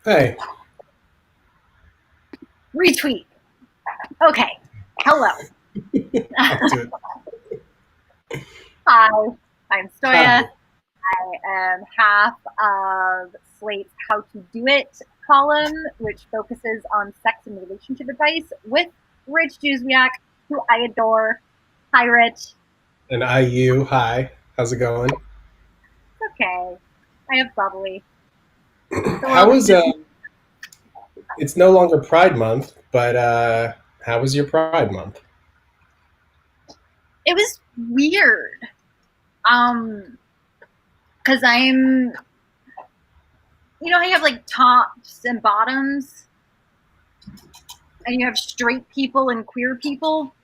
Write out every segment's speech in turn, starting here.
Hey. Retweet. Okay. Hello. I'll do it. Hi, I'm Stoya. Hi. I am half of Slate's How to Do It column, which focuses on sex and relationship advice with Rich Juzwiak, who I adore. Hi, Rich. And IU. Hi. How's it going? Okay. I have bubbly. The How world is was just, it's no longer Pride Month, but how was your Pride Month? it was weird. Um, cause I have like tops and bottoms, and you have straight people and queer people.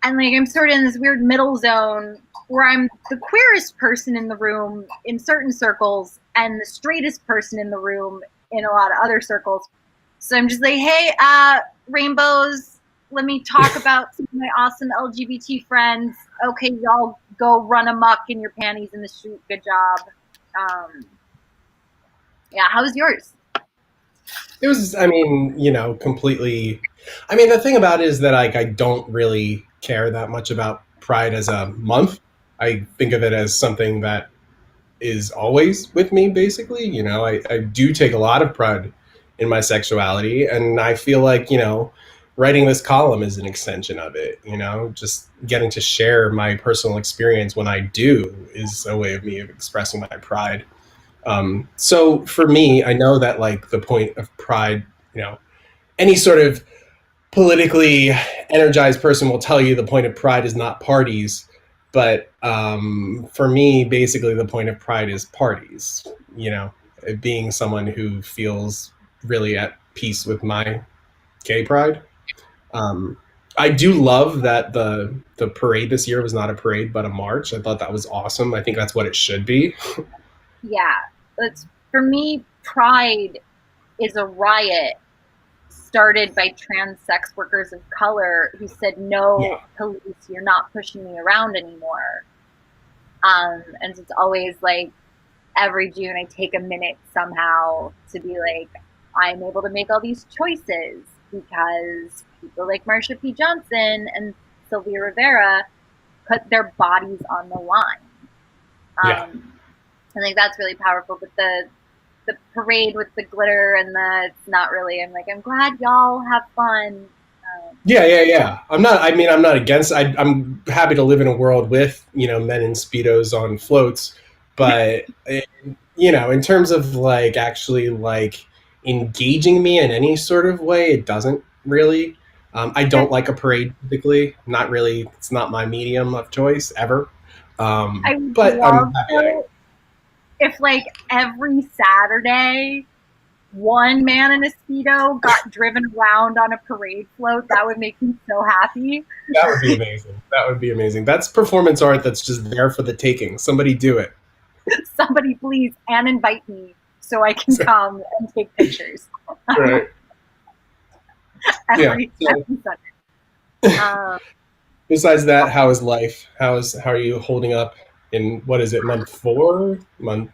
And like I'm sort of in this weird middle zone where I'm the queerest person in the room in certain circles and the straightest person in the room in a lot of other circles. So I'm just like, hey, rainbows, let me talk about some of my awesome LGBT friends. Okay, y'all go run amok in your panties in the street. Good job. Um, yeah, how was yours? It was, completely. I mean, the thing about it is that I don't really care that much about Pride as a month. I think of it as something that is always with me, basically. I do take a lot of pride in my sexuality, and I feel like, writing this column is an extension of it. Just getting to share my personal experience when I do is a way of me expressing my pride. So for me, I know that like the point of pride, any sort of politically energized person will tell you the point of pride is not parties. But for me, basically, the point of pride is parties. Being someone who feels really at peace with my gay pride. Um, I do love that the parade this year was not a parade but a march. I thought that was awesome. I think that's what it should be. Yeah, it's for me, Pride is a riot started by trans sex workers of color who said, Yeah, no, police, you're not pushing me around anymore. And it's always like every June I take a minute somehow to be like, I'm able to make all these choices because people like Marsha P. Johnson and Sylvia Rivera put their bodies on the line. yeah. I think that's really powerful. But the parade with the glitter and the it's not really. I'm like, I'm glad y'all have fun. Um, Yeah. I'm not against. I'm happy to live in a world with men in speedos on floats, but in terms of like actually like engaging me in any sort of way, it doesn't really. I don't like a parade particularly. Not really. It's not my medium of choice ever. I would But I'm love happy that though if like every Saturday one man in a speedo got driven around on a parade float. That would make me so happy. that would be amazing. That would be amazing. That's performance art that's just there for the taking. Somebody do it. Somebody please and invite me so I can come and take pictures Right. Yeah. So every Sunday. Um, besides that, how is life? How are you holding up in what is it, month four? Month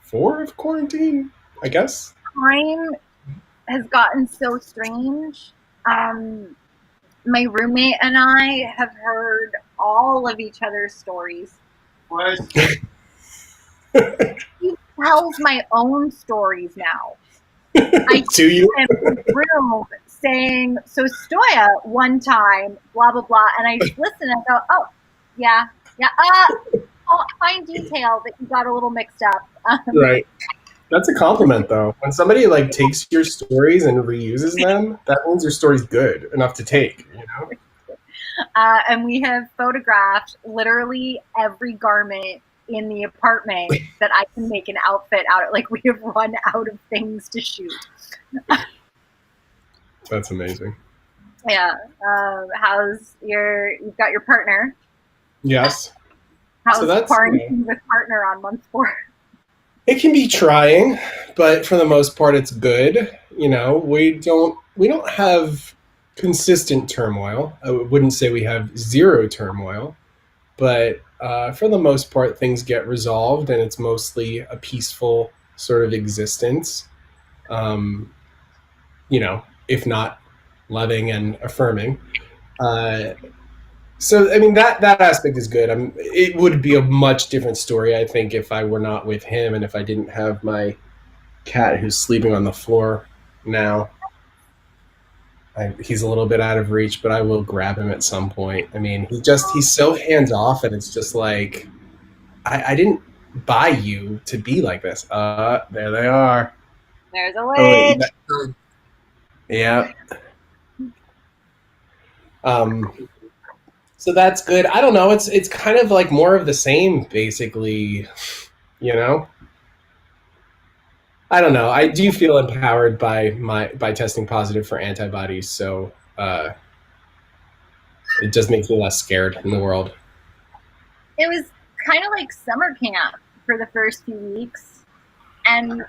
four of quarantine, I guess. Time has gotten so strange. Um, my roommate and I have heard all of each other's stories. He tells my own stories now. I To you? hear him in the room saying, "So Stoya one time, blah blah blah," and I listen and I go, "Oh, yeah, yeah." Fine detail that you got a little mixed up. Right. That's a compliment though. When somebody like takes your stories and reuses them, that means your story's good enough to take, And we have photographed literally every garment in the apartment that I can make an outfit out of. Like we have run out of things to shoot. That's amazing. Yeah. You've got your partner. Yes. So How's that's quarantine with partner on month 4? it can be trying, but for the most part it's good. We don't have consistent turmoil. I wouldn't say we have zero turmoil, but for the most part things get resolved and it's mostly a peaceful sort of existence. you know, if not loving and affirming. Uh, so I mean that aspect is good. It would be a much different story, I think, if I were not with him and if I didn't have my cat who's sleeping on the floor now. He's a little bit out of reach, but I will grab him at some point. I mean, he's so hands off, and it's just like I didn't buy you to be like this. There they are. There's a Oh wait, witch. yeah. Um, so that's good. I don't know. It's kind of like more of the same, basically. You know, I don't know. I do feel empowered by testing positive for antibodies, so it just makes me less scared in the world. It was kind of like summer camp for the first few weeks, and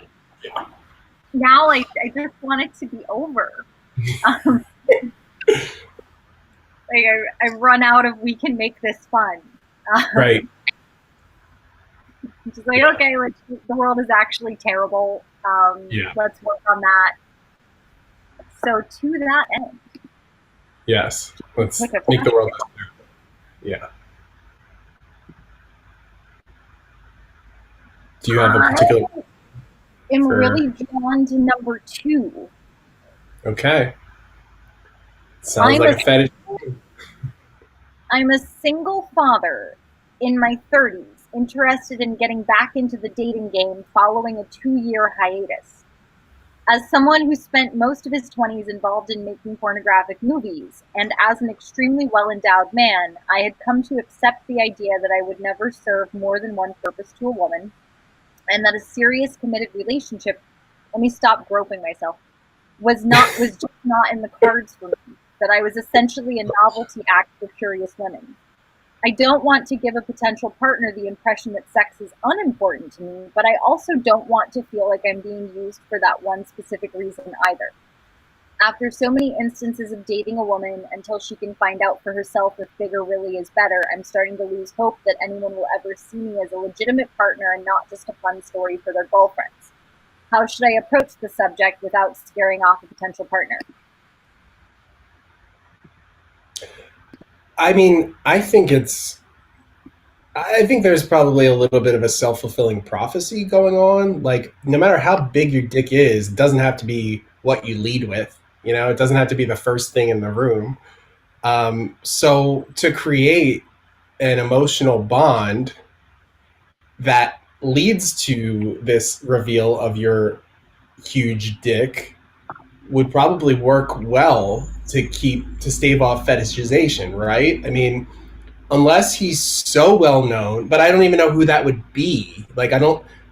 now I just want it to be over. Um, like I run out of we can make this fun. Right. Just like, okay, the world is actually terrible. Yeah. Let's work on that. So to that end, Yes. Let's like make the world better. Yeah. Do you have a particular? I'm really drawn to number 2. Okay. Sounds like a fetish. I'm a single father in my 30s, interested in getting back into the dating game following a 2-year hiatus. As someone who spent most of his 20s involved in making pornographic movies, and as an extremely well-endowed man, I had come to accept the idea that I would never serve more than one purpose to a woman, and that a serious, committed relationship, let me stop groping myself, was just not in the cards for me. That I was essentially a novelty act for curious women. I don't want to give a potential partner the impression that sex is unimportant to me, but I also don't want to feel like I'm being used for that one specific reason either. After so many instances of dating a woman until she can find out for herself if bigger really is better, I'm starting to lose hope that anyone will ever see me as a legitimate partner and not just a fun story for their girlfriends. How should I approach the subject without scaring off a potential partner? I mean, I think there's probably a little bit of a self-fulfilling prophecy going on. Like, no matter how big your dick is, it doesn't have to be what you lead with. You know, it doesn't have to be the first thing in the room. So to create an emotional bond that leads to this reveal of your huge dick would probably work well to stave off fetishization, right? I mean, unless he's so well known, but I don't even know who that would be. Like I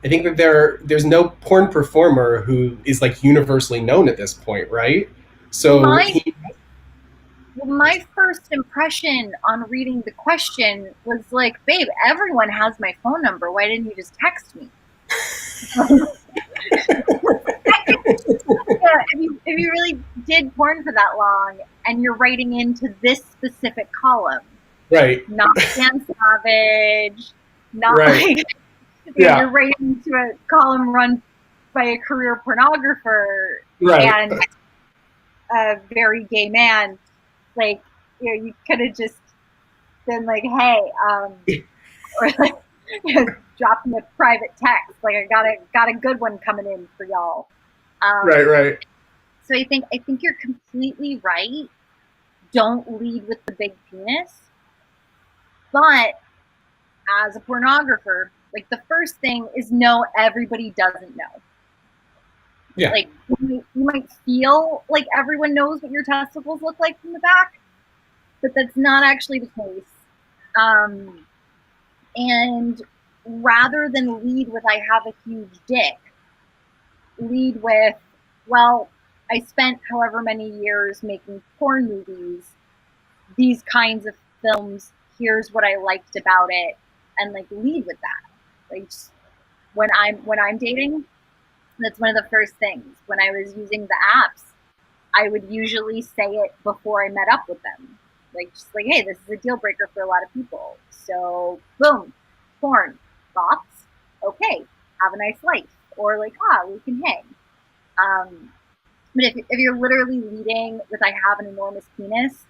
think that there's no porn performer who is like universally known at this point, right? So My my first impression on reading the question was like, babe, everyone has my phone number. Why didn't you just text me? Yeah, if you really did porn for that long and you're writing into this specific column, right, not Dan Savage, not right, like yeah, you're writing into a column run by a career pornographer right, and a very gay man, like you could have just been like, hey, or like drop me a private text, like I got a good one coming in for y'all. right, right. So I think you're completely right. Don't lead with the big penis, but as a pornographer, like the first thing is know everybody doesn't know. Yeah, Like you might feel like everyone knows what your testicles look like from the back, but that's not actually the case. Um, and rather than lead with I have a huge dick, lead with, well, I spent however many years making porn movies, these kinds of films, here's what I liked about it, and like lead with that. Like when I'm dating, that's one of the first things. When I was using the apps, I would usually say it before I met up with them. Like just like, hey, this is a deal breaker for a lot of people. So boom, porn, thoughts, okay, have a nice life. Or like, we can hang. But if you're literally leading with "I have an enormous penis,"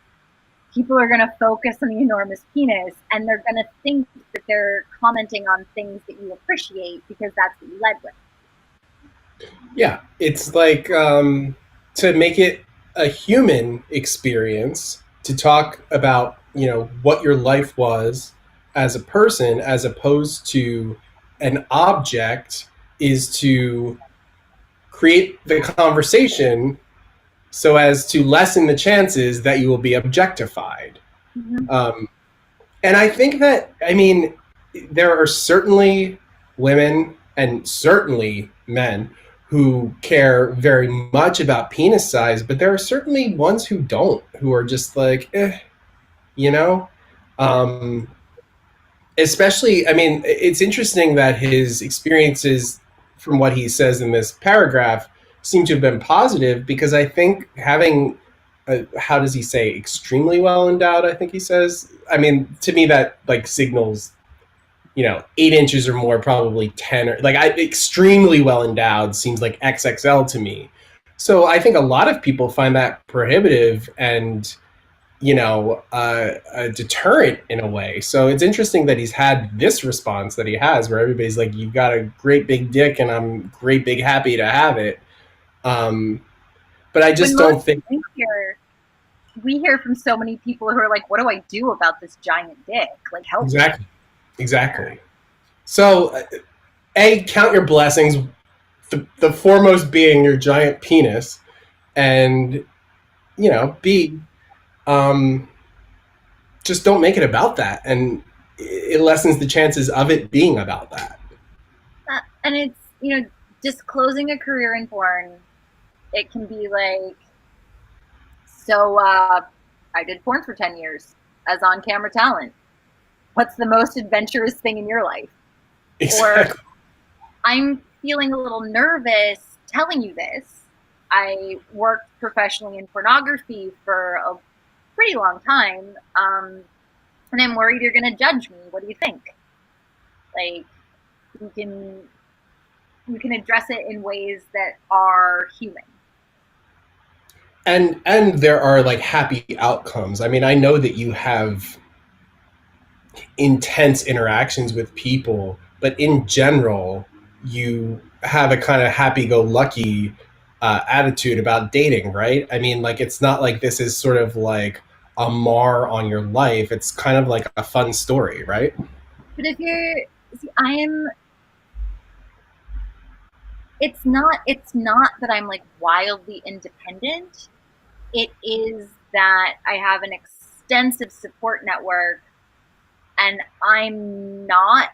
people are going to focus on the enormous penis, and they're going to think that they're commenting on things that you appreciate because that's what you led with. Yeah, it's like to make it a human experience to talk about what your life was as a person as opposed to an object is to create the conversation so as to lessen the chances that you will be objectified. Mm-hmm. And I think that, I mean, there are certainly women and certainly men who care very much about penis size, but there are certainly ones who don't, who are just like, you know? Um, Especially, I mean, it's interesting that his experiences, from what he says in this paragraph, seem to have been positive because I think having, how does he say, extremely well endowed, I think he says. I mean, to me, that like signals 8 inches or more, probably 10, or like extremely well endowed seems like XXL to me. So I think a lot of people find that prohibitive and a deterrent in a way. So it's interesting that he's had this response that he has, where everybody's like, "You've got a great big dick, and I'm great big happy to have it." Um, but I When just most don't think we hear from so many people who are like, "What do I do about this giant dick? Like, help me." exactly. So, a, count your blessings. The foremost being your giant penis, and B, um, just don't make it about that, and it lessens the chances of it being about that. And it's, disclosing a career in porn. It can be like, so I did porn for 10 years as on-camera talent. What's the most adventurous thing in your life? Exactly. Or, I'm feeling a little nervous telling you this. I worked professionally in pornography for a pretty long time, and I'm worried you're going to judge me. What do you think? Like, you can address it in ways that are human. And there are like happy outcomes. I mean, I know that you have intense interactions with people, but in general, you have a kind of happy-go-lucky attitude about dating, right? I mean, like it's not like this is sort of like a mar on your life. It's kind of like a fun story, right? But if you're, see, I am. It's not that I'm like wildly independent. It is that I have an extensive support network, and I'm not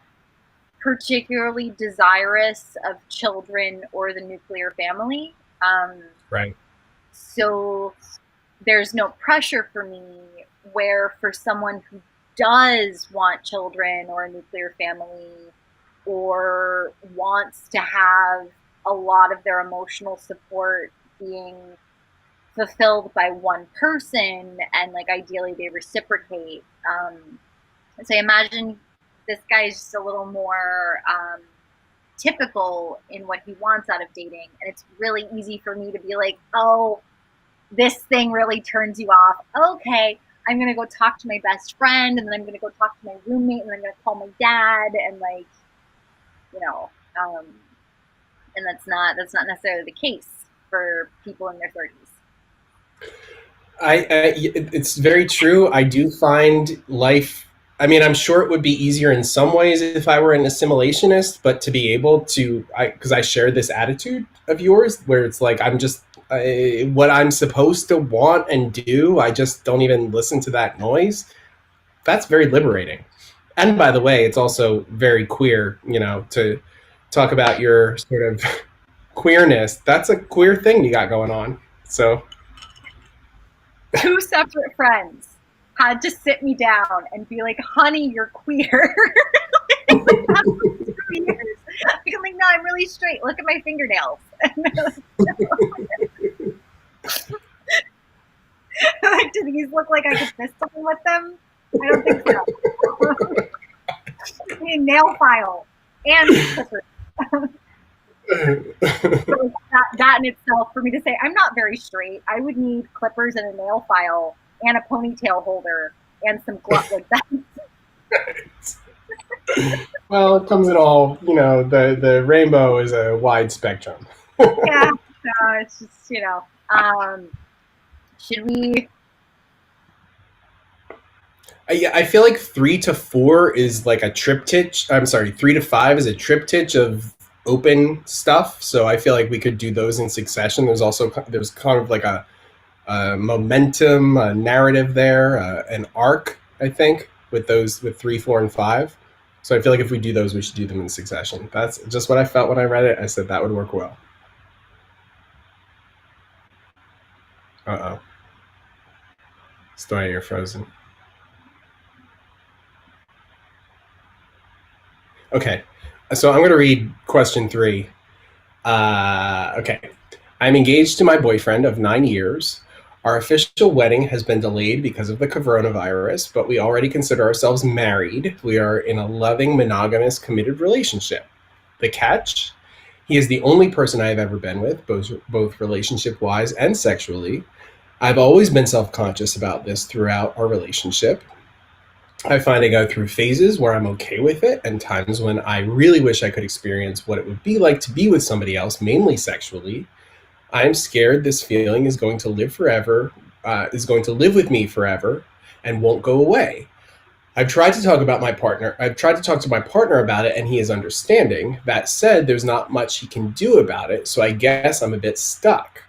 particularly desirous of children or the nuclear family. Right. So there's no pressure for me, where for someone who does want children or a nuclear family, or wants to have a lot of their emotional support being fulfilled by one person, and like ideally they reciprocate. So I imagine this guy's just a little more typical in what he wants out of dating, and it's really easy for me to be like, "Oh, this thing really turns you off. Okay, I'm gonna go talk to my best friend, and then I'm gonna go talk to my roommate, and then I'm gonna call my dad," and like, you know, um, and that's not necessarily the case for people in their 30s. It's very true. I do find life. I mean, I'm sure it would be easier in some ways if I were an assimilationist, but to be able to, because I share this attitude of yours, where it's like what I'm supposed to want and do, I just don't even listen to that noise. That's very liberating. And by the way, it's also very queer. To talk about your sort of queerness. That's a queer thing you got going on. So. Two separate friends had to sit me down and be like, "Honey, you're queer." I'm like, "No, I'm really straight. Look at my fingernails." Like, do these look like I could fist something with them? I don't think so. A nail file and So that in itself, for me to say I'm not very straight, I would need clippers and a nail file and a ponytail holder and some glove like that. Well, it comes in all, the rainbow is a wide spectrum. Yeah, no, it's just should we? I feel like 3 to 4 is like a triptych. I'm sorry, 3 to 5 is a triptych of open stuff. So I feel like we could do those in succession. There's kind of like a momentum, a narrative there, an arc. I think with 3, 4, and 5. So I feel like if we do those, we should do them in succession. That's just what I felt when I read it. I said that would work well. Uh oh, Stoya, you're frozen. Okay, so I'm going to read question 3. Okay. I'm engaged to my boyfriend of 9 years. Our official wedding has been delayed because of the coronavirus, but we already consider ourselves married. We are in a loving, monogamous, committed relationship. The catch? He is the only person I have ever been with, both relationship-wise and sexually. I've always been self-conscious about this throughout our relationship. I find I go through phases where I'm okay with it and times when I really wish I could experience what it would be like to be with somebody else, mainly sexually. I'm scared this feeling is going to live forever, is going to live with me forever and won't go away. I've tried to talk to my partner about it and he is understanding. That said, there's not much he can do about it, so I guess I'm a bit stuck.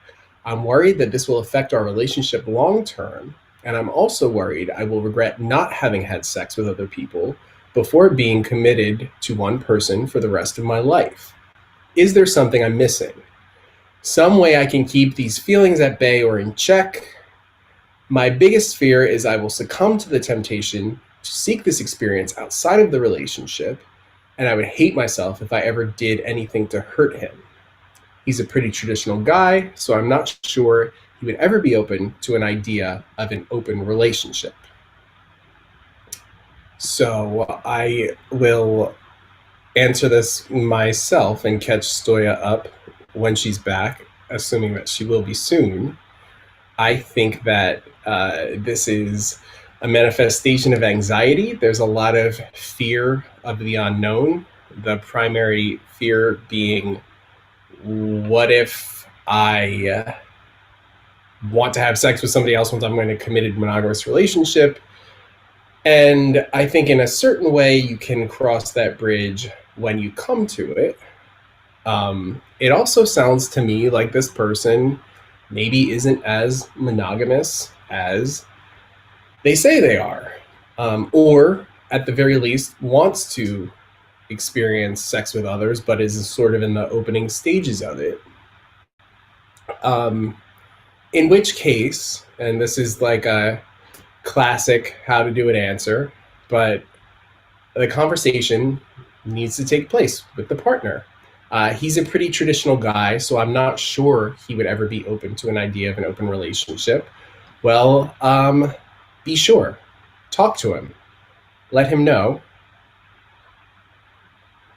I'm worried that this will affect our relationship long term, and I'm also worried I will regret not having had sex with other people before being committed to one person for the rest of my life. Is there something I'm missing? Some way I can keep these feelings at bay or in check? My biggest fear is I will succumb to the temptation to seek this experience outside of the relationship, and I would hate myself if I ever did anything to hurt him. He's a pretty traditional guy, so I'm not sure he would ever be open to an idea of an open relationship. So I will answer this myself and catch Stoya up when she's back, assuming that she will be soon. I think that this is a manifestation of anxiety. There's a lot of fear of the unknown. The primary fear being, what if I want to have sex with somebody else once I'm in a committed monogamous relationship? And I think in a certain way you can cross that bridge when you come to it. It also sounds to me like this person maybe isn't as monogamous as they say they are, or at the very least wants to experience sex with others, but is sort of in the opening stages of it. In which case, and this is like a classic how to do it answer, but the conversation needs to take place with the partner. He's a pretty traditional guy, so I'm not sure he would ever be open to an idea of an open relationship. Well, be sure. Talk to him. Let him know.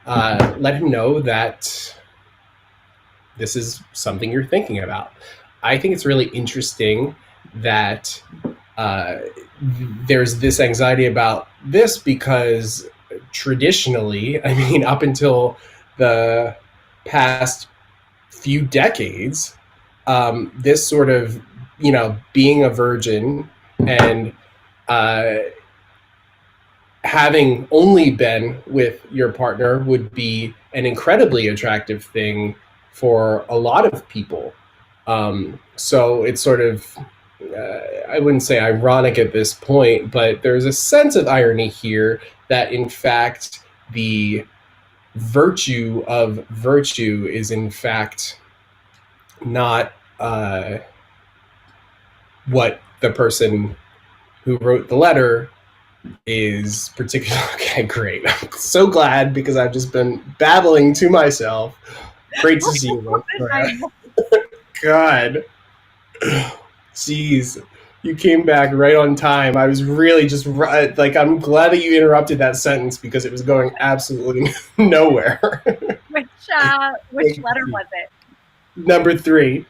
Let him know that this is something you're thinking about. I think it's really interesting that there's this anxiety about this because traditionally, I mean, up until the past few decades, this sort of, being a virgin and having only been with your partner would be an incredibly attractive thing for a lot of people. So it's sort of, I wouldn't say ironic at this point, but there's a sense of irony here that in fact the virtue of virtue is in fact not what the person who wrote the letter is particularly. Okay, great. I'm so glad because I've just been babbling to myself. Great to see you. God. Jeez. You came back right on time. I was really just like, I'm glad that you interrupted that sentence because it was going absolutely nowhere. Which letter was it? Number 3.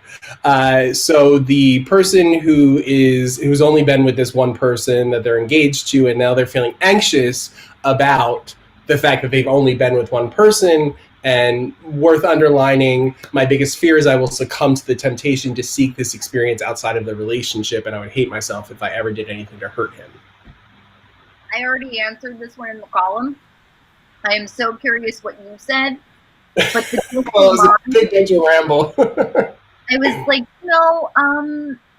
So the person who's only been with this one person that they're engaged to, and now they're feeling anxious about the fact that they've only been with one person. And worth underlining, my biggest fear is I will succumb to the temptation to seek this experience outside of the relationship, and I would hate myself if I ever did anything to hurt him. I already answered this one in the column. I am so curious what you said. But well, it was a big bunch of ramble. I was like,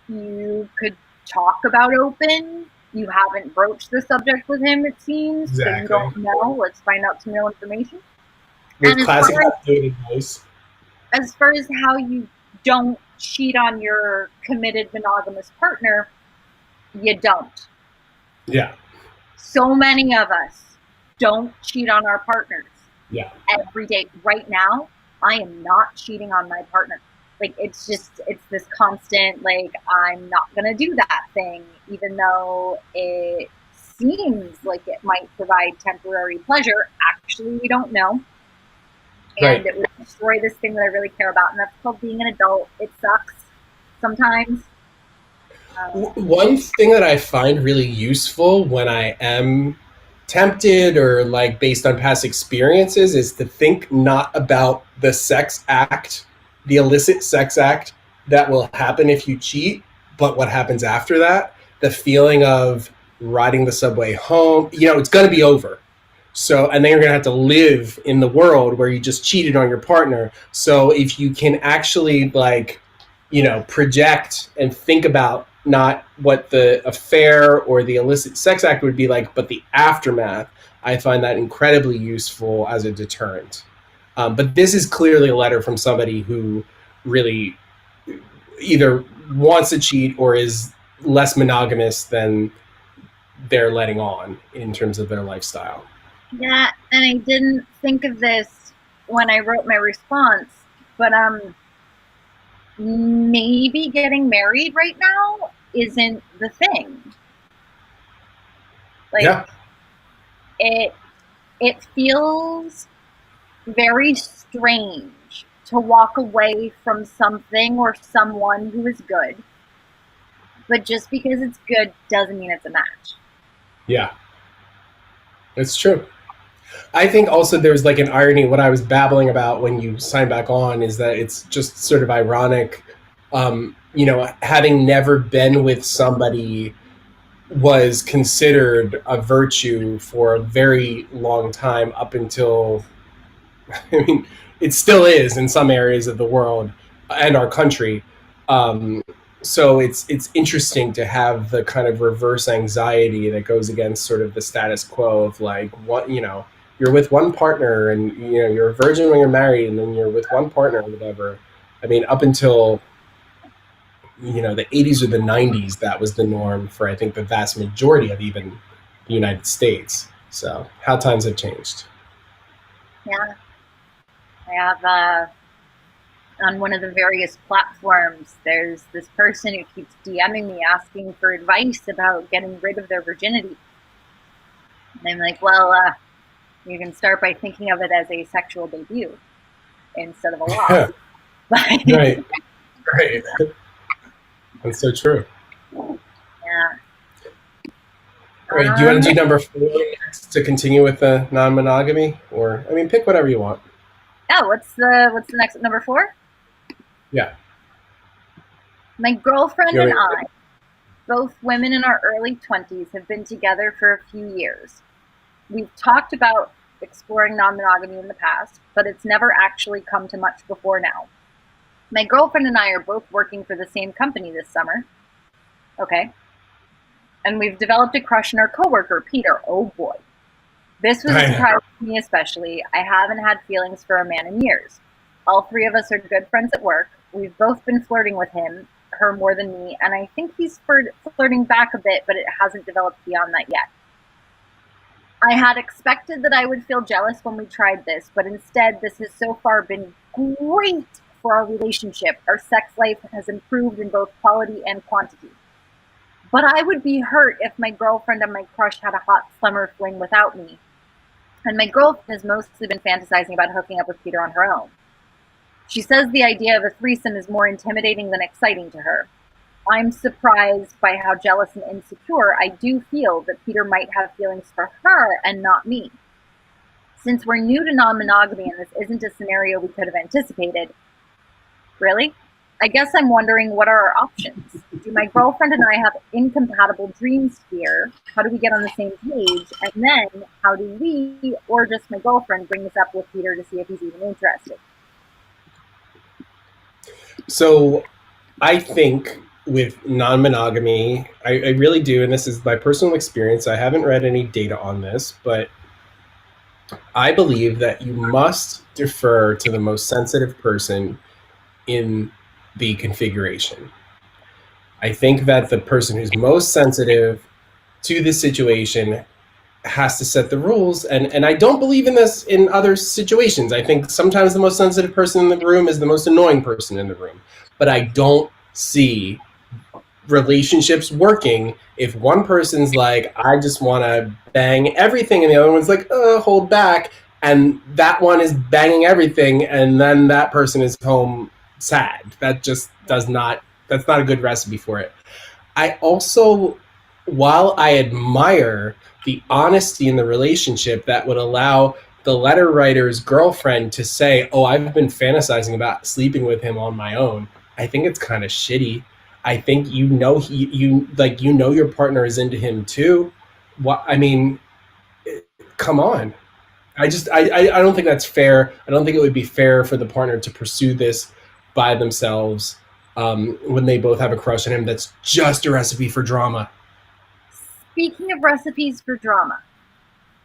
you could talk about open. You haven't broached the subject with him, it seems. Exactly. So you don't know. Let's find out some real information. With classic advice. As far as how you don't cheat on your committed monogamous partner, you don't. Yeah. So many of us don't cheat on our partners. Yeah. Every day. Right now, I am not cheating on my partner. Like, it's this constant, like, I'm not going to do that thing, even though it seems like it might provide temporary pleasure. Actually, we don't know. And It would destroy this thing that I really care about, and that's called being an adult. It sucks sometimes. One thing that I find really useful when I am tempted or like based on past experiences is to think not about the sex act, the illicit sex act that will happen if you cheat, but what happens after that. The feeling of riding the subway home, it's going to be over. So, and then you're going to have to live in the world where you just cheated on your partner. So if you can actually project and think about not what the affair or the illicit sex act would be like, but the aftermath, I find that incredibly useful as a deterrent. But this is clearly a letter from somebody who really either wants to cheat or is less monogamous than they're letting on in terms of their lifestyle. Yeah, and I didn't think of this when I wrote my response, but maybe getting married right now isn't the thing. Like, yeah. It feels very strange to walk away from something or someone who is good, but just because it's good doesn't mean it's a match. Yeah, it's true. I think also there's like an irony. What I was babbling about when you sign back on is that it's just sort of ironic. Having never been with somebody was considered a virtue for a very long time up until, I mean, it still is in some areas of the world and our country. So it's interesting to have the kind of reverse anxiety that goes against sort of the status quo of like, you're with one partner and you're a virgin when you're married and then you're with one partner or whatever. I mean, up until the 80s or the 90s, that was the norm for I think the vast majority of even the United States. So how times have changed. Yeah. I have on one of the various platforms, there's this person who keeps DMing me asking for advice about getting rid of their virginity. And I'm like, well, you can start by thinking of it as a sexual debut instead of a loss. Right. Right. That's so true. Yeah. All right, do you want to do number 4 next to continue with the non-monogamy? Or, I mean, pick whatever you want. Yeah, what's the next, number 4? Yeah. My girlfriend and I, both women in our early 20s, have been together for a few years. We've talked about exploring non-monogamy in the past, but it's never actually come to much before now. My girlfriend and I are both working for the same company this summer. Okay. And we've developed a crush on our coworker, Peter. Oh boy. This was a surprise to me especially. I haven't had feelings for a man in years. All 3 of us are good friends at work. We've both been flirting with her more than me, and I think he's flirting back a bit, but it hasn't developed beyond that yet. I had expected that I would feel jealous when we tried this, but instead this has so far been great for our relationship. Our sex life has improved in both quality and quantity. But I would be hurt if my girlfriend and my crush had a hot summer fling without me. And my girlfriend has mostly been fantasizing about hooking up with Peter on her own. She says the idea of a threesome is more intimidating than exciting to her. I'm surprised by how jealous and insecure I do feel that Peter might have feelings for her and not me. Since we're new to non-monogamy and this isn't a scenario we could have anticipated, really? I guess I'm wondering, what are our options? Do my girlfriend and I have incompatible dreams here? How do we get on the same page? And then how do we, or just my girlfriend, bring this up with Peter to see if he's even interested? So I think with non-monogamy, I really do, and this is my personal experience. I haven't read any data on this, but I believe that you must defer to the most sensitive person in the configuration. I think that the person who's most sensitive to the situation has to set the rules, and I don't believe in this in other situations. I think sometimes the most sensitive person in the room is the most annoying person in the room, but I don't see relationships working if one person's like, I just want to bang everything, and the other one's like, hold back, and that one is banging everything, and then that person is home sad. That just does not, that's not a good recipe for it. I also, while I admire the honesty in the relationship that would allow the letter writer's girlfriend to say, oh, I've been fantasizing about sleeping with him on my own, I think it's kind of shitty. I think you know your partner is into him too. What I mean, come on. I don't think that's fair. I don't think it would be fair for the partner to pursue this by themselves when they both have a crush on him. That's just a recipe for drama. Speaking of recipes for drama,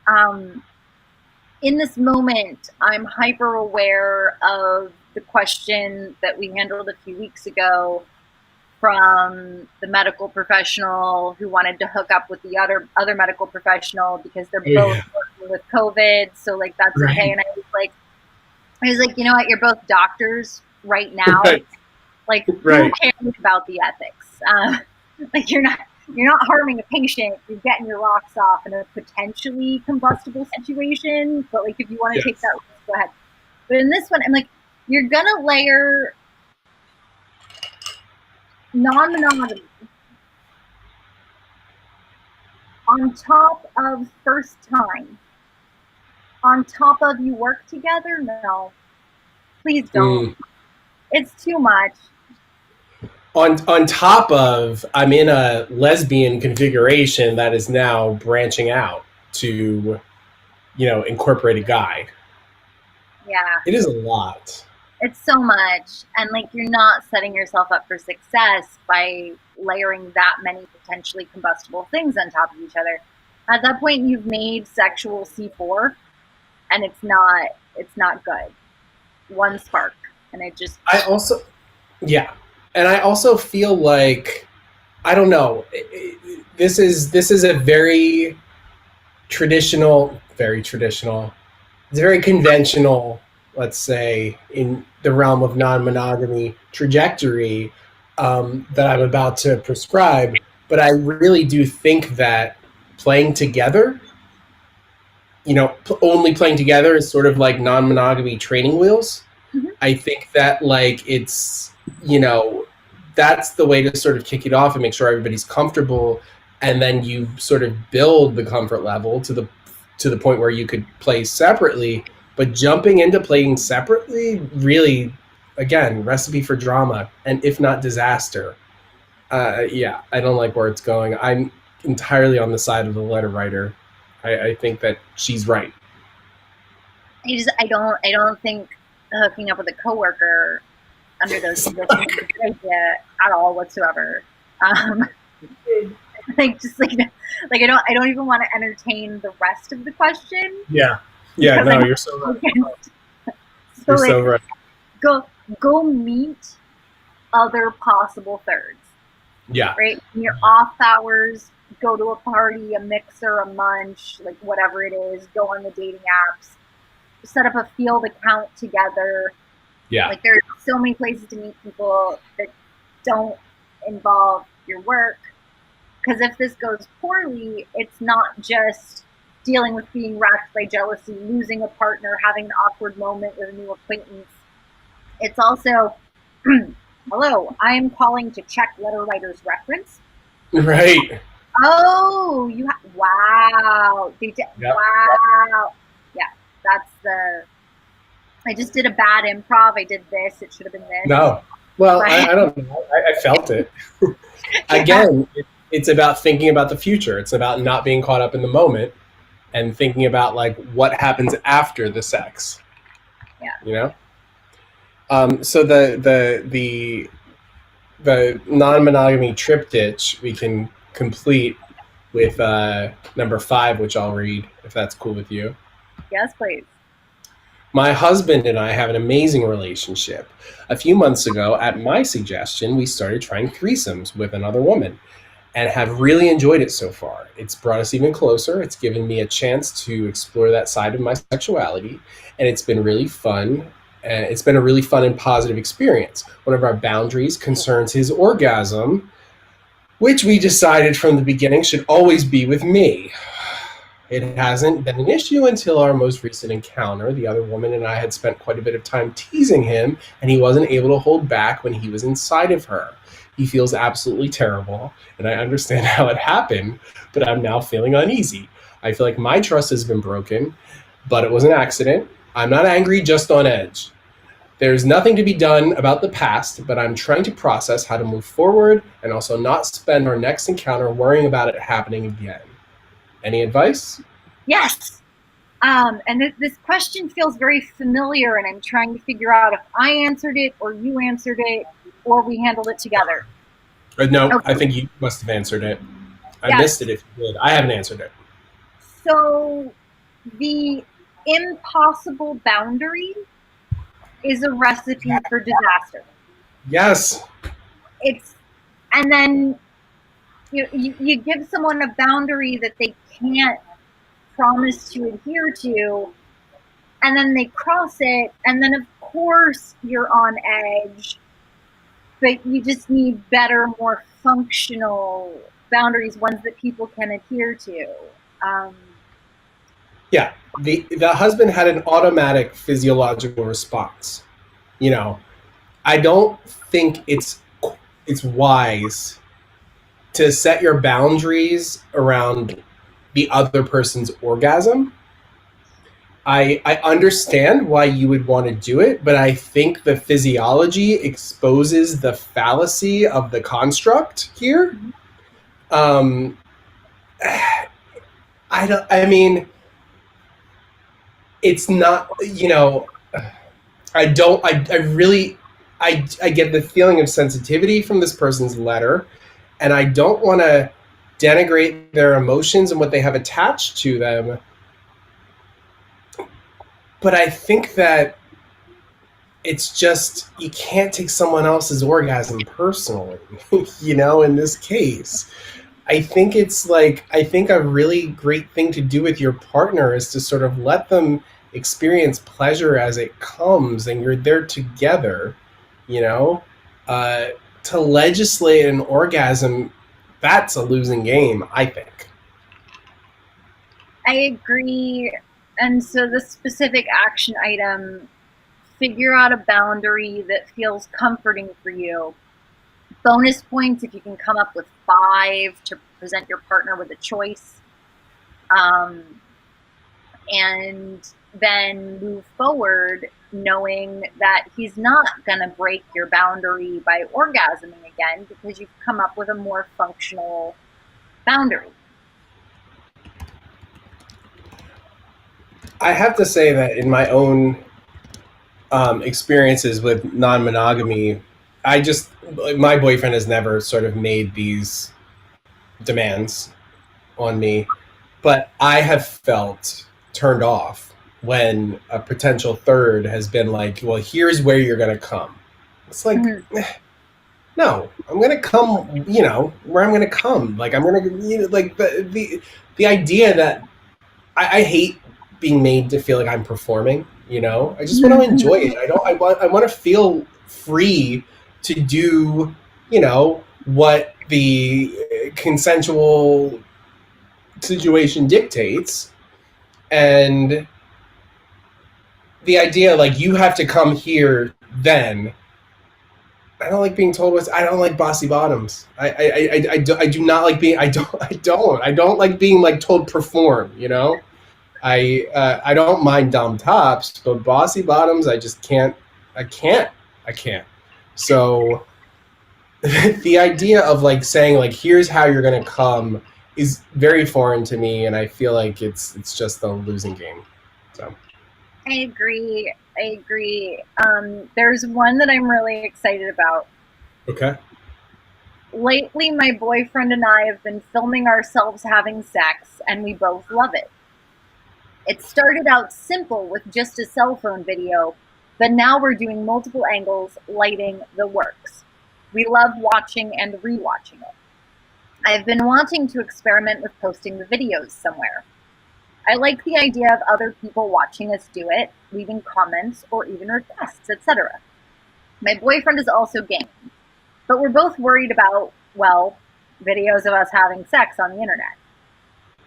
um, in this moment, I'm hyper aware of the question that we handled a few weeks ago from the medical professional who wanted to hook up with the other medical professional because they're both Yeah. working with COVID. So like that's Right. okay. And I was like, you know what? You're both doctors right now. Right. Like, who Right. cares about the ethics? Like you're not harming a patient. You're getting your rocks off in a potentially combustible situation. But like, if you want to take Yes. that risk, go ahead. But in this one, I'm like, you're gonna layer non-monogamy on top of first time, on top of you work together. No, please don't. Mm. It's too much. On top of, I'm in a lesbian configuration that is now branching out to, incorporate a guy. Yeah, It is a lot. it's so much. And like, you're not setting yourself up for success by layering that many potentially combustible things on top of each other. At that point, you've made sexual C4, and it's not good. One spark, and it just I also, yeah, and I also feel like, I don't know. This is a very traditional. It's a very conventional, let's say, in the realm of non-monogamy trajectory that I'm about to prescribe. But I really do think that playing together, only playing together is sort of like non-monogamy training wheels. Mhm. I think that like that's the way to sort of kick it off and make sure everybody's comfortable, and then you sort of build the comfort level to the point where you could play separately. But jumping into playing separately, really, again, recipe for drama, and if not disaster. Yeah, I don't like where it's going. I'm entirely on the side of the letter writer. I think that she's right. I don't think hooking up with a coworker under those conditions is a good idea at all whatsoever. Um, like just like I don't even want to entertain the rest of the question Yeah. Yeah, because I no, know you're so right. so You're like so right. go meet other possible thirds, Yeah. right? In your off hours, go to a party, a mixer, a munch, like whatever it is. Go on the dating apps, set up a field account together. Yeah. Like there's so many places to meet people that don't involve your work. Because if this goes poorly, it's not just dealing with being racked by jealousy, losing a partner, having an awkward moment with a new acquaintance. It's also, hello, I am calling to check letter writer's reference. Right. Oh, wow. Yep. Wow. Yeah, that's I just did a bad improv. I did this. It should have been this. No. Well, But I don't know. I felt it. yeah, Again, it's about thinking about the future. It's about not being caught up in the moment and thinking about like what happens after the sex. yeah. You know. So the non-monogamy triptych we can complete with number 5, which I'll read if that's cool with you. Yes, please. My husband and I have an amazing relationship. A few months ago, at my suggestion, we started trying threesomes with another woman and have really enjoyed it so far. It's brought us even closer. It's given me a chance to explore that side of my sexuality, and it's been really fun. It's been a really fun and positive experience. One of our boundaries concerns his orgasm, which we decided from the beginning should always be with me. It hasn't been an issue until our most recent encounter. The other woman and I had spent quite a bit of time teasing him, and he wasn't able to hold back when he was inside of her. He feels absolutely terrible, and I understand how it happened, but I'm now feeling uneasy. I feel like my trust has been broken, but it was an accident. I'm not angry, just on edge. There's nothing to be done about the past, but I'm trying to process how to move forward and also not spend our next encounter worrying about it happening again. Any advice? Yes. And this question feels very familiar, and I'm trying to figure out if I answered it or you answered it or we handled it together. No, Okay. I think you must have answered it. I Yes. missed it if you did. I haven't answered it. So the impossible boundary is a recipe for disaster. Yes. And then you give someone a boundary that they can't promise to adhere to, and then they cross it, and then of course you're on edge, but you just need better, more functional boundaries, ones that people can adhere to. Yeah. The husband had an automatic physiological response. You know, I don't think it's wise to set your boundaries around the other person's orgasm. I understand why you would want to do it, but I think the physiology exposes the fallacy of the construct here. Um, I don't. I mean, it's not. You know, I don't. I really. I get the feeling of sensitivity from this person's letter, and I don't want to denigrate their emotions and what they have attached to them. But I think that it's just you can't take someone else's orgasm personally, you know, in this case. I think it's like I think a really great thing to do with your partner is to sort of let them experience pleasure as it comes and you're there together, you know. Uh, to legislate an orgasm, that's a losing game, I think. I agree. And so the specific action item, figure out a boundary that feels comforting for you. Bonus points if you can come up with 5 to present your partner with a choice. And then move forward knowing that he's not going to break your boundary by orgasming again because you've come up with a more functional boundary. I have to say that in my own experiences with non-monogamy, I just my boyfriend has never sort of made these demands on me, but I have felt turned off when a potential third has been like, "Well, here's where you're gonna come." It's like, no, I'm gonna come. You know where I'm gonna come. Like I'm gonna, you know, like the idea that I hate being made to feel like I'm performing. You know, I just want to enjoy it. I don't. I want to feel free to do. You know what the consensual situation dictates, And the idea, like, you have to come here then. I don't like being told what. I don't like bossy bottoms. I do not like being. I don't like being like told perform. You know. I don't mind dumb tops, but bossy bottoms, I just can't. I can't. So the idea of like saying like here's how you're gonna come is very foreign to me, and I feel like it's just a losing game. So I agree. I agree. There's one that I'm really excited about. okay, Lately, my boyfriend and I have been filming ourselves having sex, and we both love it. It started out simple with just a cell phone video, but now we're doing multiple angles, lighting, the works. We love watching and rewatching it. I've been wanting to experiment with posting the videos somewhere. I like the idea of other people watching us do it, leaving comments or even requests, etc. My boyfriend is also game, but we're both worried about, well, videos of us having sex on the internet.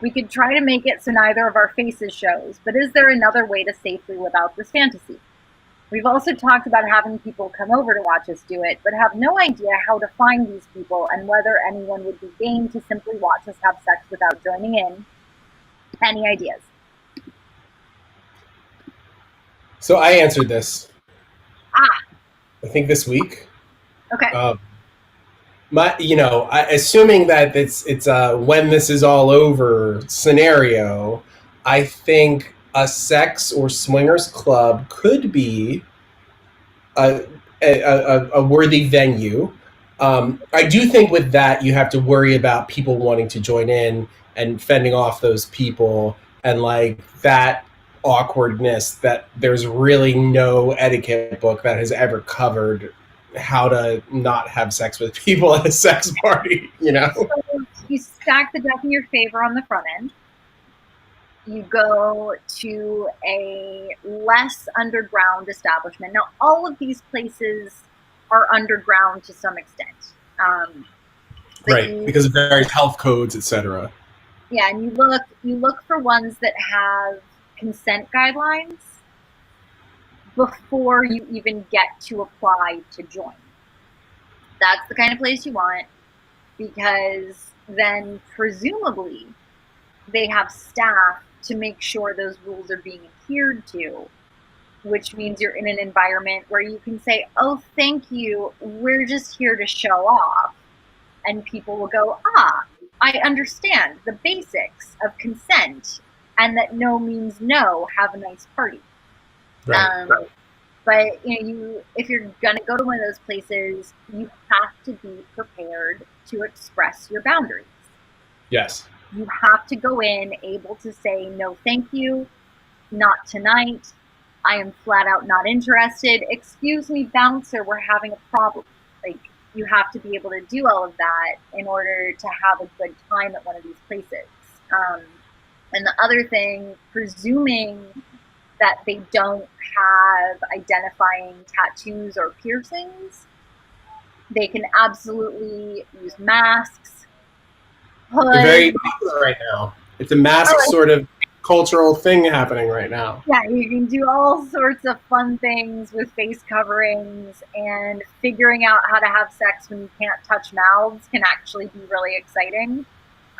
We could try to make it so neither of our faces shows, but is there another way to safely live out this fantasy? We've also talked about having people come over to watch us do it, but have no idea how to find these people and whether anyone would be game to simply watch us have sex without joining in. Any ideas? so I answered this. Ah, I think this week. okay. Assuming that it's a when this is all over scenario, I think a sex or swingers club could be a a worthy venue. I do think with that you have to worry about people wanting to join in and fending off those people, and like that awkwardness that there's really no etiquette book that has ever covered how to not have sex with people at a sex party, you know? So you stack the deck in your favor on the front end. You go to a less underground establishment. Now, all of these places are underground to some extent. Right, because of various health codes, etc. Yeah, and you look for ones that have consent guidelines before you even get to apply to join. That's the kind of place you want, because then presumably they have staff to make sure those rules are being adhered to, which means you're in an environment where you can say, oh, thank you, we're just here to show off. And people will go, ah, I understand the basics of consent and that no means no, have a nice party. Right. But if you're gonna go to one of those places, you have to be prepared to express your boundaries. Yes. You have to go in able to say, no, thank you, not tonight, I am flat out not interested, excuse me, bouncer, we're having a problem. Like, you have to be able to do all of that in order to have a good time at one of these places. And the other thing, presuming that they don't have identifying tattoos or piercings, they can absolutely use masks. They're very popular right now. It's a mask sort of cultural thing happening right now. Yeah, you can do all sorts of fun things with face coverings, and figuring out how to have sex when you can't touch mouths can actually be really exciting.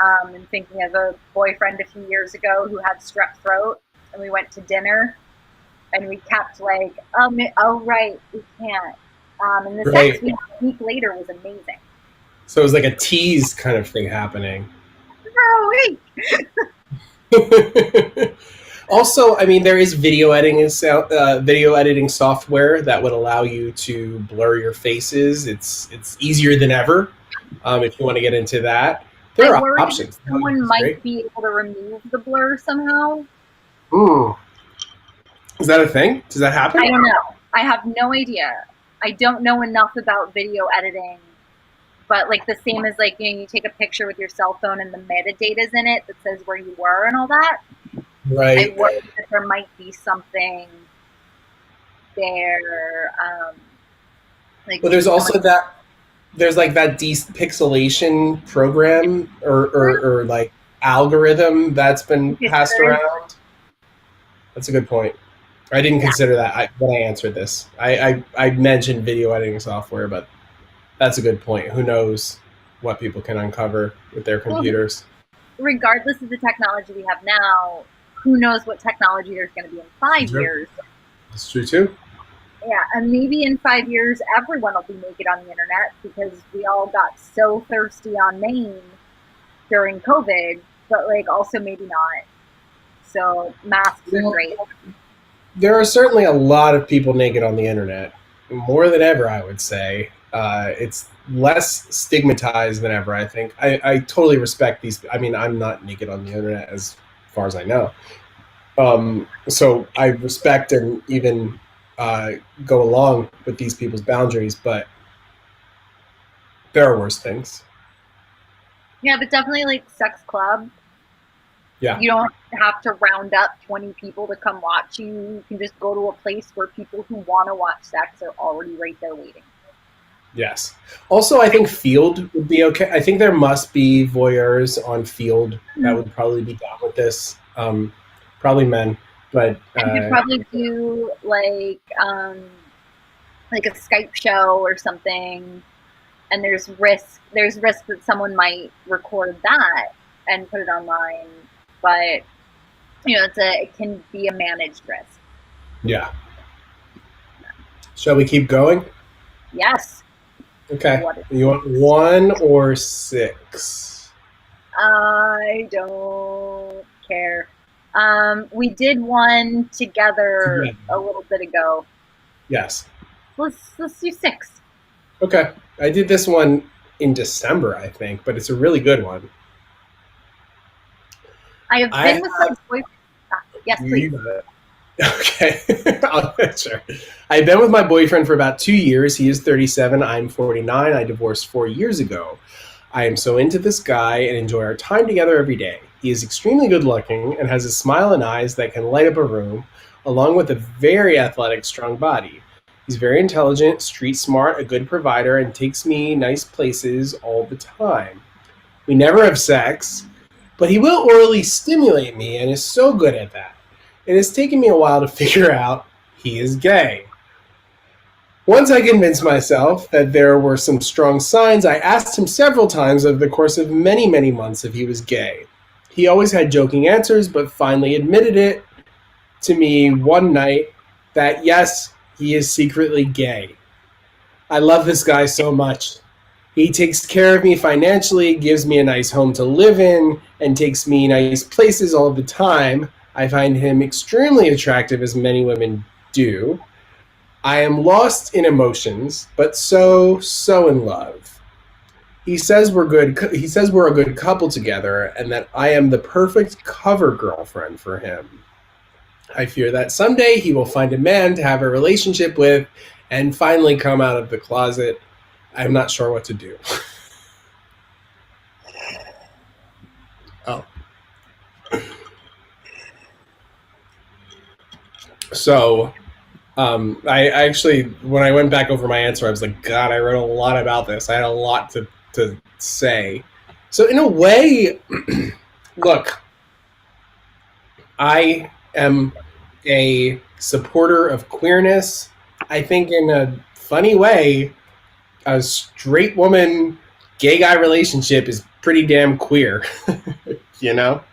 And thinking of a boyfriend a few years ago who had strep throat, and we went to dinner, and we kept like, oh right, we can't. And the sex we had a week later was amazing. So it was like a tease kind of thing happening. For a week. Also, I mean, there is video editing software that would allow you to blur your faces. It's easier than ever if you want to get into that. There are options. Someone might be able to remove the blur somehow. Ooh. Is that a thing? Does that happen? I don't know. I have no idea. I don't know enough about video editing. But like the same as like, you take a picture with your cell phone and the metadata's in it that says where you were and all that. Right. I worry that there might be something there. Well, there's also that. There's like that depixelation program or like algorithm that's been passed around. That's a good point. I didn't consider that when I answered this. I mentioned video editing software, but that's a good point. Who knows what people can uncover with their Well, computers? regardless of the technology we have now, who knows what technology there's going to be in 5 years? That's true too. Yeah, and maybe in 5 years, everyone will be naked on the internet because we all got so thirsty on Maine during COVID, but like also maybe not. So masks are great. There are certainly a lot of people naked on the internet, more than ever, I would say. It's less stigmatized than ever, I think. I totally respect these. I mean, I'm not naked on the internet as far as I know. So I respect and even go along with these people's boundaries, but there are worse things. Yeah, but definitely like sex club. Yeah. You don't have to round up 20 people to come watch you. You can just go to a place where people who want to watch sex are already right there waiting. Yes. Also, I think Field would be okay. I think there must be voyeurs on Field that would probably be down with this. Probably men, but And you'd probably do like a Skype show or something. And there's risk that someone might record that and put it online, but it can be a managed risk. yeah. Shall we keep going? Yes. Okay. You want 1 or 6? I don't care. We did one together a little bit ago. Yes. Let's do 6. Okay. I did this one in December, I think, but it's a really good one. I have been with my boyfriend. Yes, please. Okay. Sure. I've been with my boyfriend for about 2 years. He is 37. I'm 49. I divorced 4 years ago. I am so into this guy and enjoy our time together every day. He is extremely good looking and has a smile and eyes that can light up a room, along with a very athletic, strong body. He's very intelligent, street smart, a good provider, and takes me nice places all the time. We never have sex, but he will orally stimulate me and is so good at that. It has taken me a while to figure out he is gay. Once I convinced myself that there were some strong signs, I asked him several times over the course of many, many months if he was gay. He always had joking answers, but finally admitted it to me one night that yes, he is secretly gay. I love this guy so much. He takes care of me financially, gives me a nice home to live in, and takes me nice places all the time. I find him extremely attractive, as many women do. I am lost in emotions, but so in love. He says we're good. He says we're a good couple together, and that I am the perfect cover girlfriend for him. I fear that someday he will find a man to have a relationship with, and finally come out of the closet. I'm not sure what to do. Oh. So, I actually, when I went back over my answer, I was like, God, I wrote a lot about this. I had a lot to say. So, in a way, look, I am a supporter of queerness. I think, in a funny way, a straight woman gay guy relationship is pretty damn queer. You know?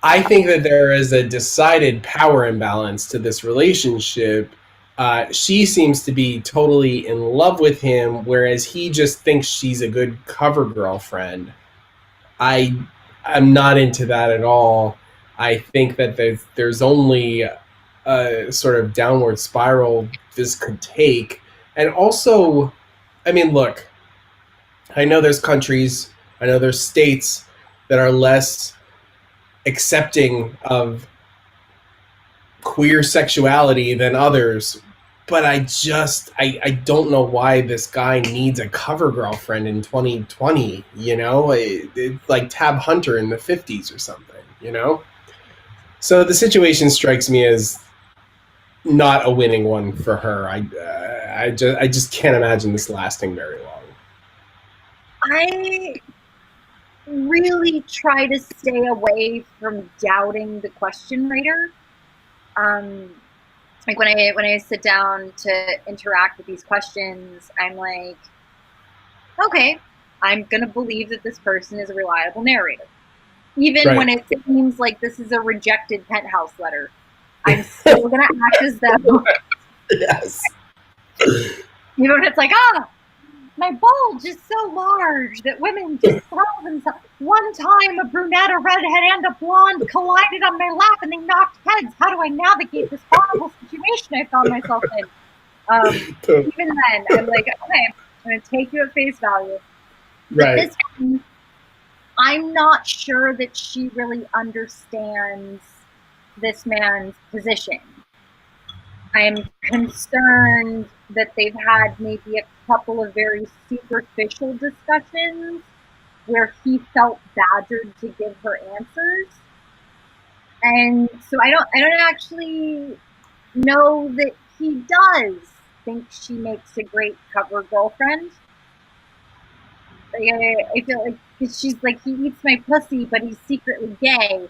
I think that there is a decided power imbalance to this relationship. She seems to be totally in love with him, whereas he just thinks she's a good cover girlfriend. I am not into that at all. I think that there's only a sort of downward spiral this could take. And also, I mean, look, I know there's countries, I know there's states that are less accepting of queer sexuality than others, but I don't know why this guy needs a cover girlfriend in 2020. It's like Tab Hunter in the 50s or something. So the situation strikes me as not a winning one for her. I just can't imagine this lasting very long. I really try to stay away from doubting the question writer. Like when I sit down to interact with these questions, I'm like, okay, I'm gonna believe that this person is a reliable narrator, even when Right. it seems like this is a rejected penthouse letter. I'm still gonna act as though, Yes. even when it's like, my bulge is so large that women just throw themselves. One time, a brunette, a redhead, and a blonde collided on my lap and they knocked heads. How do I navigate this horrible situation I found myself in? Even then, I'm like, okay, I'm going to take you at face value. But Right. this one, I'm not sure that she really understands this man's position. I'm concerned that they've had maybe a couple of very superficial discussions where he felt badgered to give her answers. And so I don't actually know that he does think she makes a great cover girlfriend. Like, I feel like she's like, he eats my pussy, but he's secretly gay,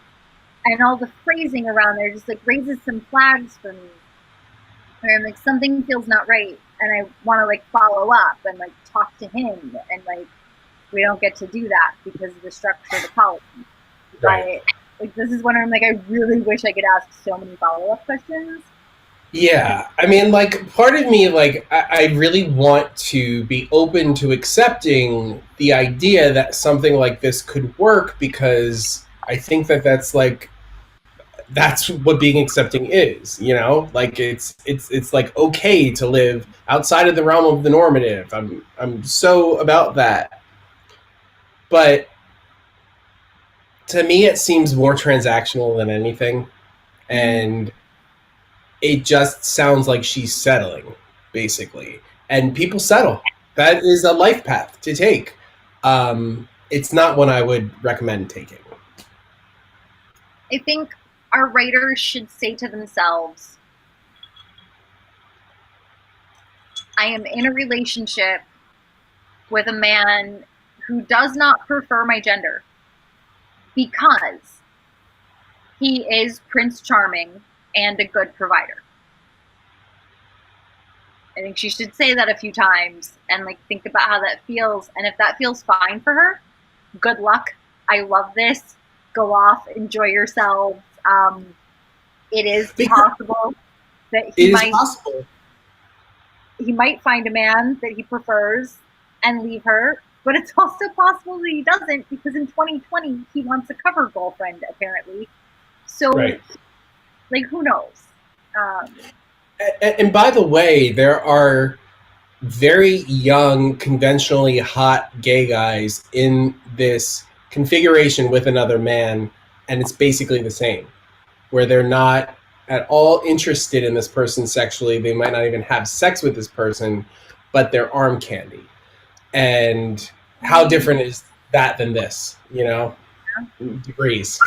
and all the phrasing around there just like raises some flags for me. Where I'm like, something feels not right, and I want to like follow up and like talk to him, and like we don't get to do that because of the structure of the policy. Right. But like this is when I'm like, I really wish I could ask so many follow up questions. Yeah, I mean, like, part of me, like, I really want to be open to accepting the idea that something like this could work because I think that that's what being accepting is, you know? Like, it's like okay to live outside of the realm of the normative. I'm so about that. But to me, it seems more transactional than anything, Mm. and it just sounds like she's settling, basically. And people settle. That is a life path to take. It's not one I would recommend taking. I think our writers should say to themselves, I am in a relationship with a man who does not prefer my gender because he is Prince Charming and a good provider. I think she should say that a few times and like think about how that feels. And if that feels fine for her, good luck. I love this. Go off, enjoy yourselves. It is Because possible that it is possible. he might find a man that he prefers and leave her, but it's also possible that he doesn't because in 2020 he wants a cover girlfriend apparently. So Right. like who knows? Um, And by the way, there are very young, conventionally hot gay guys in this configuration with another man, and it's basically the same, where they're not at all interested in this person sexually. They might not even have sex with this person, but they're arm candy. And how different is that than this? You know, degrees.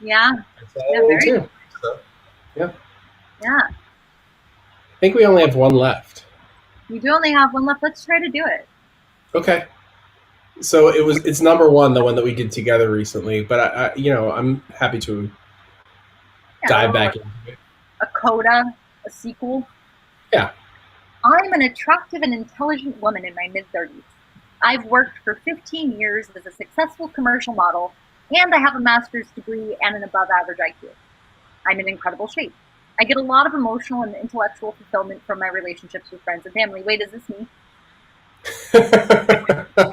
yeah, That's yeah, what I mean very too. So, yeah, yeah. I think we only have one left. We do only have one left. Let's try to do it. Okay. So it's number one, the one that we did together recently. But I'm happy to Yeah, a dive little back into it. a coda, a sequel. Yeah. I'm an attractive and intelligent woman in my mid 30s. I've worked for 15 years as a successful commercial model, and I have a master's degree and an above average IQ. I'm in incredible shape. I get a lot of emotional and intellectual fulfillment from my relationships with friends and family. Wait, is this me?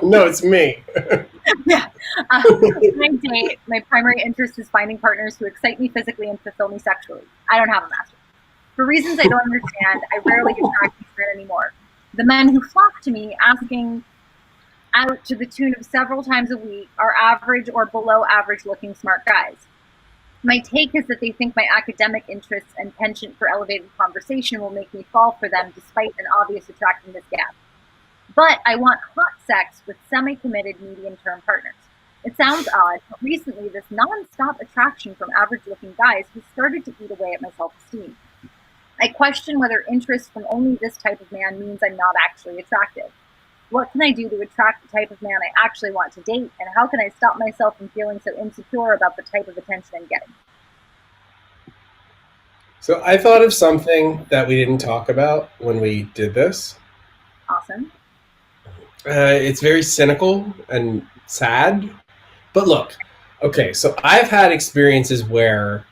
No, it's me. Yeah. When I date, my primary interest is finding partners who excite me physically and fulfill me sexually. I don't have a master's. For reasons I don't understand, I rarely attract these men anymore. The men who flock to me asking out to the tune of several times a week are average or below average looking smart guys. My take is that they think my academic interests and penchant for elevated conversation will make me fall for them despite an obvious attractiveness gap. But I want hot sex with semi committed medium term partners. It sounds odd, but recently this non stop attraction from average looking guys has started to eat away at my self esteem. I question whether interest from only this type of man means I'm not actually attractive. What can I do to attract the type of man I actually want to date, and how can I stop myself from feeling so insecure about the type of attention I'm getting? So I thought of something that we didn't talk about when we did this. Awesome. It's very cynical and sad. But look, okay, so I've had experiences where,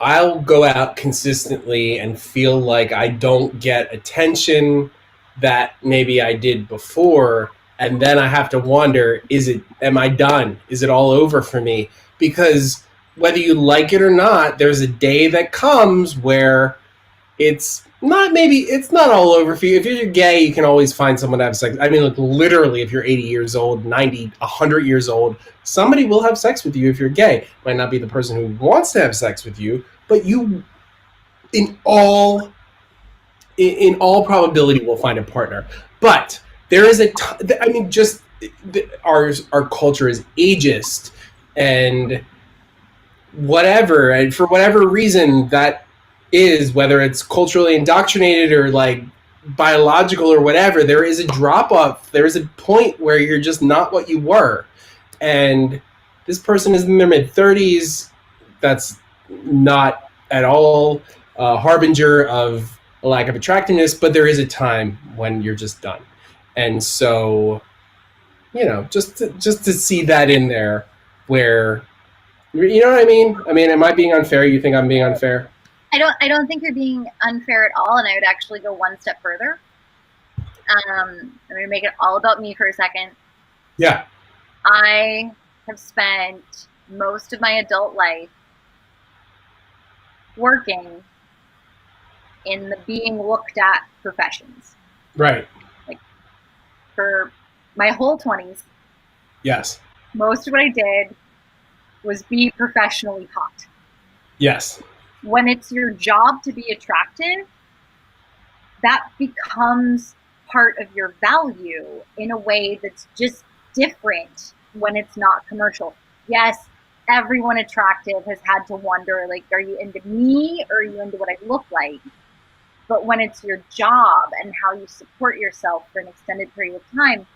I'll go out consistently and feel like I don't get attention that maybe I did before. And then I have to wonder, am I done? Is it all over for me? Because whether you like it or not, there's a day that comes where it's not all over for you. If you're gay, you can always find someone to have sex. I mean, look, literally, if you're 80 years old, 90, 100 years old, somebody will have sex with you if you're gay. Might not be the person who wants to have sex with you, but you, in all in all probability, will find a partner. But there is I mean, just our culture is ageist and whatever, and for whatever reason that is, whether it's culturally indoctrinated or like biological or whatever, there is a drop off. There is a point where you're just not what you were, and this person is in their mid-30s. That's not at all a harbinger of a lack of attractiveness, but there is a time when you're just done. And so, just to see that in there, where, you know what I mean? I mean, am I being unfair? You think I'm being unfair? I don't think you're being unfair at all, and I would actually go one step further. I'm going to make it all about me for a second. Yeah. I have spent most of my adult life working in the being looked at professions. Right. Like, for my whole 20s, Yes. most of what I did was be professionally hot. Yes. When it's your job to be attractive, that becomes part of your value in a way that's just different when it's not commercial. Yes, everyone attractive has had to wonder, like, are you into me or are you into what I look like? But when it's your job and how you support yourself for an extended period of time,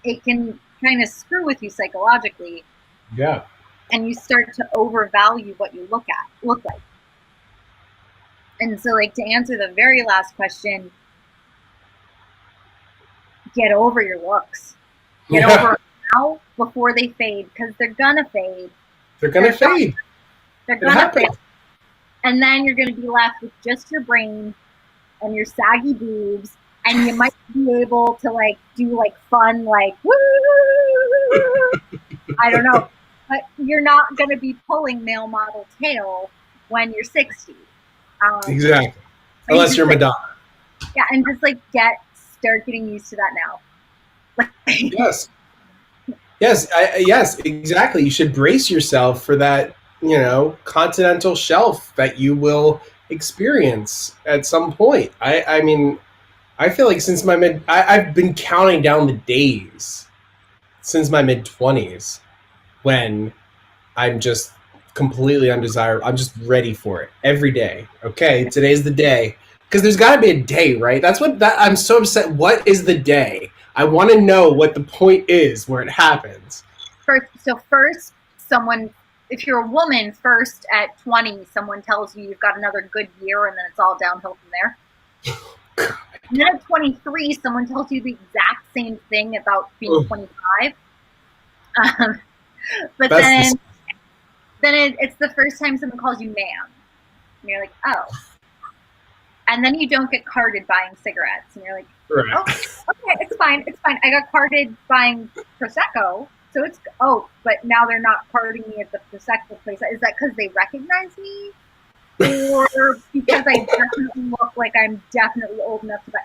it can kind of screw with you psychologically. Yeah. And you start to overvalue what you look like. And so, like, to answer the very last question, get over your looks. Get over them now before they fade, because they're gonna fade. They're gonna fade. They're gonna fade. And then you're gonna be left with just your brain and your saggy boobs, and you might be able to, like, do, like, fun, like, woo! I don't know. But you're not gonna be pulling male model tail when you're 60. Exactly. Unless you're Madonna. Yeah, and just, like, start getting used to that now. Yes. Yes, exactly. You should brace yourself for that, continental shelf that you will experience at some point. I mean, I feel like since I've been counting down the days since my mid-20s when I'm just completely undesirable. I'm just ready for it every day. Okay, today's the day. Because there's got to be a day, right? I'm so upset. What is the day? I want to know what the point is where it happens. First, if you're a woman, first at 20, someone tells you you've got another good year, and then it's all downhill from there. God. And then at 23, someone tells you the exact same thing about being 25. But then it's the first time someone calls you ma'am. And you're like, oh. And then you don't get carded buying cigarettes. And you're like, right. Oh, okay, it's fine. I got carded buying Prosecco. So but now they're not carding me at the Prosecco place. Is that because they recognize me? Or because I definitely look like I'm definitely old enough to buy?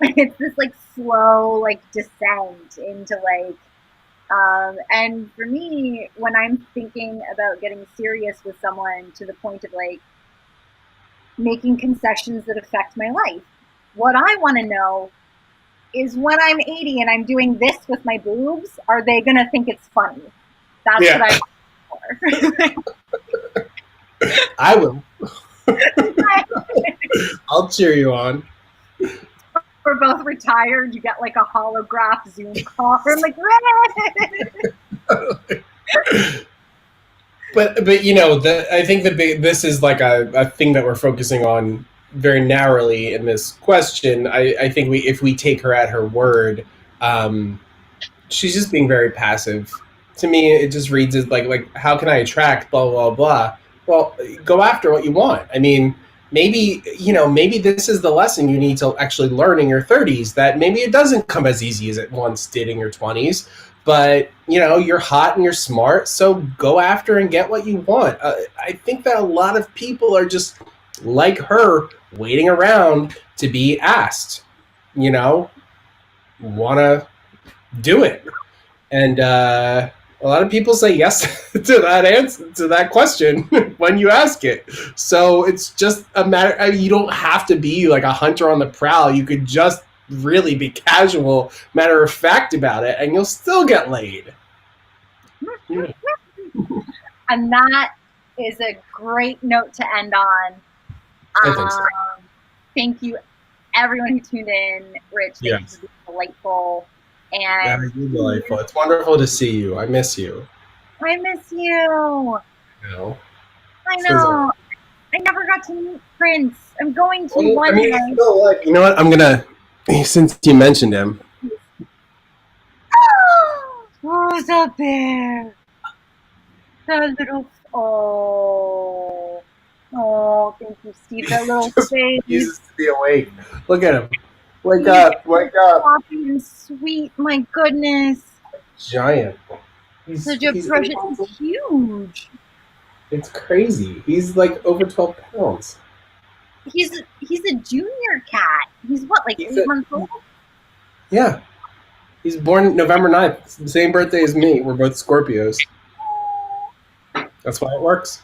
It's this, like, slow, like, descent into, like, and for me, when I'm thinking about getting serious with someone to the point of, like, making concessions that affect my life, what I want to know is, when I'm 80 and I'm doing this with my boobs, are they going to think it's funny? That's what I want for. I will. I'll cheer you on. We're both retired. You get, like, a holograph Zoom call. I'm like, but you know, I think this is like a thing that we're focusing on very narrowly in this question. I think if we take her at her word, um, she's just being very passive. To me, it just reads as like how can I attract blah blah blah. Well, go after what you want. I mean, maybe this is the lesson you need to actually learn in your 30s. That maybe it doesn't come as easy as it once did in your 20s. But you're hot and you're smart, so go after and get what you want. I think that a lot of people are just like her, waiting around to be asked. Want to do it. And a lot of people say yes to that answer, to that question when you ask it. So it's just a matter. I mean, you don't have to be like a hunter on the prowl. You could just really be casual, matter of fact about it, and you'll still get laid. Yeah. And that is a great note to end on. I think so. Thank you, everyone who tuned in. Rich, thank you for being delightful. And you're delightful. It's wonderful to see you. I miss you. I miss you. I know. I never got to meet Prince. I'm going to one day. You know what? I'm gonna. Since you mentioned him. Who's up there? The little. Oh, thank you, Steve. That little face. He used to be awake. Look at him. Wake up! Wake up! Coffee and sweet. My goodness. Giant. Such a precious. He's huge. It's crazy. He's like over 12 pounds. He's a junior cat. He's what, like 8 months old? Yeah. He's born November 9th. Same birthday as me. We're both Scorpios. That's why it works.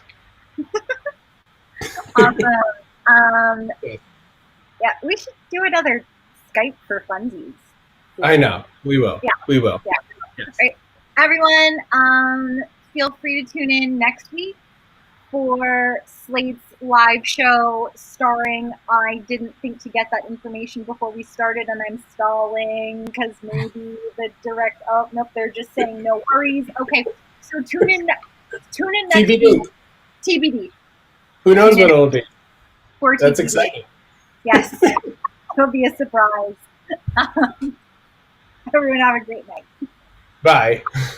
Awesome. Yeah, we should do another Skype for funsies. I know. We will. Yeah. We will. Yeah. Yes. All right. Everyone, feel free to tune in next week for Slate's live show starring. I didn't think to get that information before we started, and I'm stalling because maybe the direct. Oh nope, they're just saying no worries. Okay, so tune in next TBD. week. TBD. Who knows what it'll be? That's TBD. exciting. Yes, it'll be a surprise. Everyone have a great night. Bye.